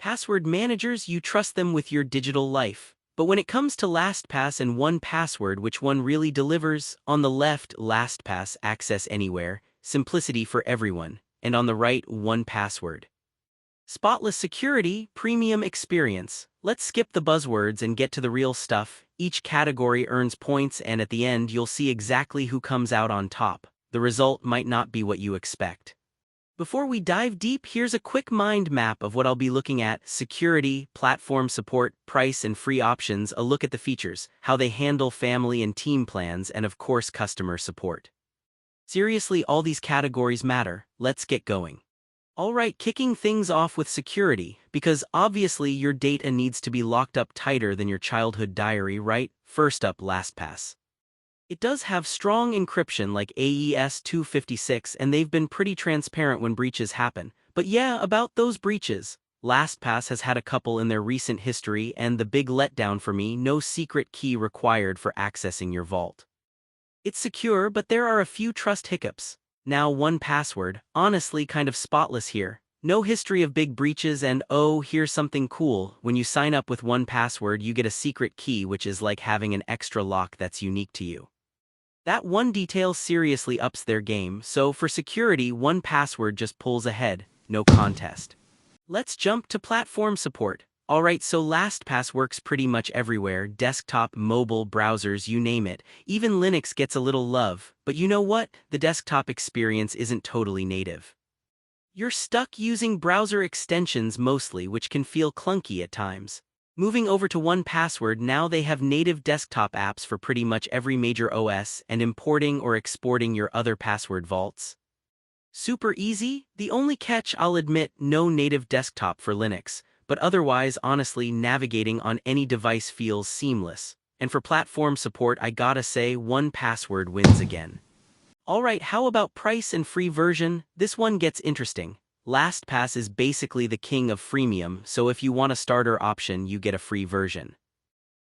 Password managers, you trust them with your digital life. But when it comes to LastPass and 1Password, which one really delivers? On the left, LastPass, access anywhere, simplicity for everyone, and on the right, 1Password. Spotless security, premium experience. Let's skip the buzzwords and get to the real stuff. Each category earns points, and at the end you'll see exactly who comes out on top. The result might not be what you expect. Before we dive deep, here's a quick mind map of what I'll be looking at: security, platform support, price and free options, a look at the features, how they handle family and team plans, and of course customer support. Seriously, all these categories matter. Let's get going. Alright, kicking things off with security, because obviously your data needs to be locked up tighter than your childhood diary, right? First up, LastPass. It does have strong encryption like AES 256, and they've been pretty transparent when breaches happen. But yeah, about those breaches, LastPass has had a couple in their recent history, and the big letdown for me: no secret key required for accessing your vault. It's secure, but there are a few trust hiccups. Now 1Password, honestly kind of spotless here. No history of big breaches, and oh, here's something cool: when you sign up with 1Password you get a secret key, which is like having an extra lock that's unique to you. That one detail seriously ups their game, so for security 1Password just pulls ahead, no contest. Let's jump to platform support. Alright, so LastPass works pretty much everywhere: desktop, mobile, browsers, you name it. Even Linux gets a little love, but you know what? The desktop experience isn't totally native. You're stuck using browser extensions mostly, which can feel clunky at times. Moving over to 1Password, now they have native desktop apps for pretty much every major OS, and importing or exporting your other password vaults. Super easy. The only catch, I'll admit, no native desktop for Linux, but otherwise honestly navigating on any device feels seamless. And for platform support, I gotta say 1Password wins again. Alright, how about price and free version? This one gets interesting. LastPass is basically the king of freemium, so if you want a starter option you get a free version.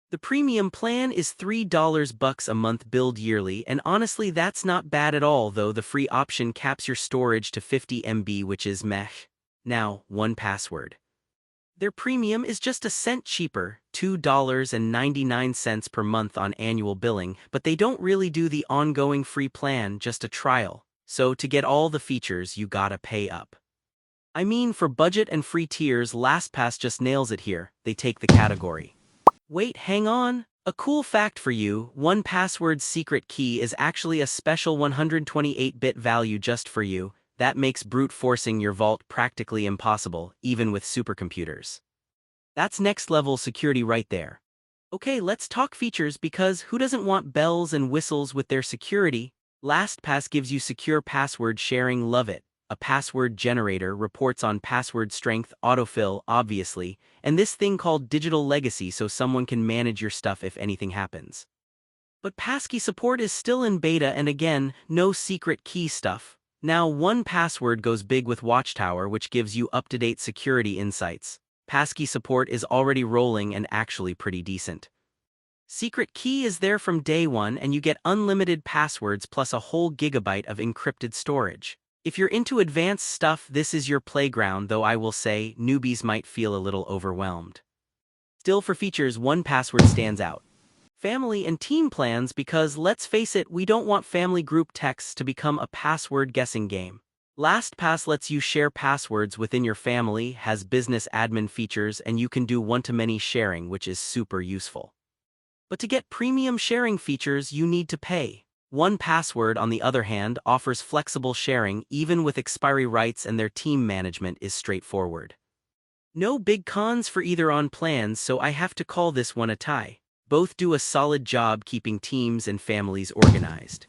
The premium plan is $3 a month billed yearly, and honestly that's not bad at all, though the free option caps your storage to 50 MB, which is meh. Now, 1Password. Their premium is just a cent cheaper, $2.99 per month on annual billing, but they don't really do the ongoing free plan, just a trial. So to get all the features you gotta pay up. I mean, for budget and free tiers, LastPass just nails it here. They take the category. Wait, hang on. A cool fact for you: 1Password's secret key is actually a special 128-bit value just for you. That makes brute forcing your vault practically impossible, even with supercomputers. That's next-level security right there. Okay, let's talk features, because who doesn't want bells and whistles with their security? LastPass gives you secure password sharing, love it. A password generator, reports on password strength, autofill, obviously, and this thing called digital legacy, so someone can manage your stuff if anything happens. But passkey support is still in beta, and again, no secret key stuff. Now 1Password goes big with Watchtower, which gives you up-to-date security insights. Passkey support is already rolling and actually pretty decent. Secret key is there from day one, and you get unlimited passwords plus a whole gigabyte of encrypted storage. If you're into advanced stuff, this is your playground, though I will say newbies might feel a little overwhelmed. Still, for features, 1Password stands out. Family and team plans, because let's face it, we don't want family group texts to become a password guessing game. LastPass lets you share passwords within your family, has business admin features, and you can do one-to-many sharing, which is super useful. But to get premium sharing features, you need to pay. 1Password, on the other hand, offers flexible sharing, even with expiry rights, and their team management is straightforward. No big cons for either on plans, so I have to call this one a tie. Both do a solid job keeping teams and families organized.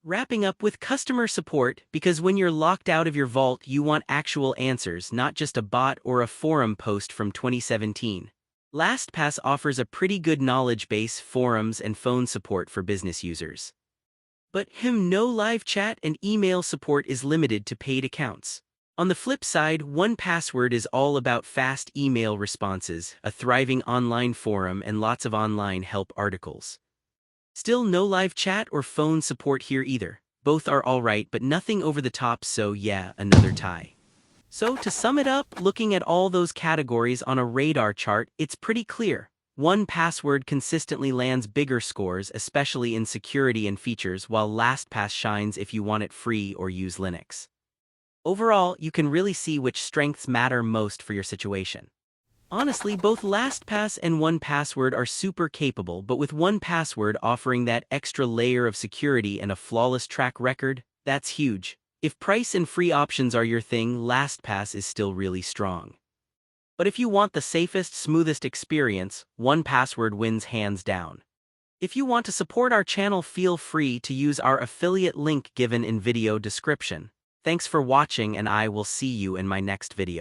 Wrapping up with customer support, because when you're locked out of your vault you want actual answers, not just a bot or a forum post from 2017. LastPass offers a pretty good knowledge base, forums and phone support for business users. But no live chat and email support is limited to paid accounts. On the flip side, 1Password is all about fast email responses, a thriving online forum, and lots of online help articles. Still, no live chat or phone support here either. Both are alright, but nothing over the top, so yeah, another tie. So to sum it up, looking at all those categories on a radar chart, it's pretty clear. 1Password consistently lands bigger scores, especially in security and features, while LastPass shines if you want it free or use Linux. Overall, you can really see which strengths matter most for your situation. Honestly, both LastPass and 1Password are super capable, but with 1Password offering that extra layer of security and a flawless track record, that's huge. If price and free options are your thing, LastPass is still really strong. But if you want the safest, smoothest experience, 1Password wins hands down. If you want to support our channel, feel free to use our affiliate link given in video description. Thanks for watching, and I will see you in my next video.